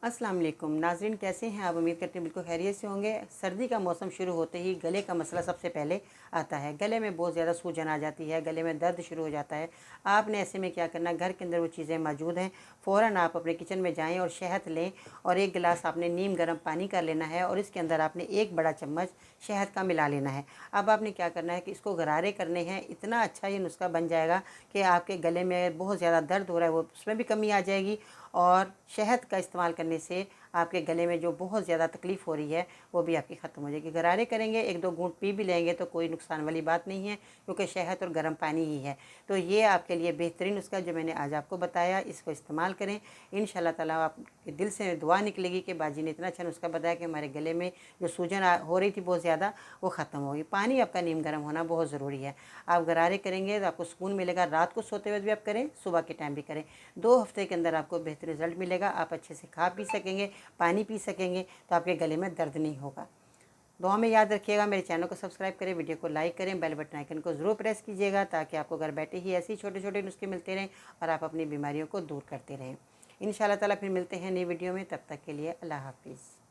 अस्सलाम वालेकुम नाज़रीन, कैसे हैं आप? उम्मीद करते हैं बिल्कुल खैरियत से होंगे। सर्दी का मौसम शुरू होते ही गले का मसला सबसे पहले आता है। गले में बहुत ज़्यादा सूजन आ जाती है, गले में दर्द शुरू हो जाता है। आपने ऐसे में क्या करना, घर के अंदर वो चीज़ें मौजूद हैं, फ़ौरन आप अपने किचन में जाएँ और शहद लें और एक गिलास आपने नीम गर्म पानी कर लेना है और इसके अंदर आपने एक बड़ा चम्मच शहद का मिला लेना है। अब आपने क्या करना है कि इसको गरारे करने हैं। इतना अच्छा ये नुस्खा बन जाएगा कि आपके गले में बहुत ज़्यादा दर्द हो रहा है वो उसमें भी कमी आ जाएगी और शहद का इस्तेमाल करने से आपके गले में जो बहुत ज़्यादा तकलीफ़ हो रही है वो भी आपकी ख़त्म हो जाएगी। गरारे करेंगे, एक दो घूंट पी भी लेंगे तो कोई नुकसान वाली बात नहीं है, क्योंकि शहद और गर्म पानी ही है। तो ये आपके लिए बेहतरीन नुस्खा जो मैंने आज आपको बताया, इसको इस्तेमाल करें। इंशाल्लाह ताला आपके दिल से दुआ निकलेगी कि बाजी ने इतना अच्छा नुस्खा बताया कि हमारे गले में जो सूजन हो रही थी बहुत ज़्यादा, वो ख़त्म होगी। पानी आपका नीम गर्म होना बहुत ज़रूरी है। आप गरारे करेंगे तो आपको सुकून मिलेगा। रात को सोते हुए भी आप करें, सुबह के टाइम भी करें। 2 हफ्ते के अंदर आपको बेहतर रिजल्ट मिलेगा। आप अच्छे से खा पी सकेंगे, पानी पी सकेंगे, तो आपके गले में दर्द नहीं होगा। दुआ में याद रखिएगा। मेरे चैनल को सब्सक्राइब करें, वीडियो को लाइक करें, बेल बटन आइकन को ज़रूर प्रेस कीजिएगा ताकि आपको घर बैठे ही ऐसे ही छोटे छोटे नुस्खे मिलते रहें और आप अपनी बीमारियों को दूर करते रहें। इंशाल्लाह ताला फिर मिलते हैं नई वीडियो में। तब तक के लिए अल्लाह हाफिज़।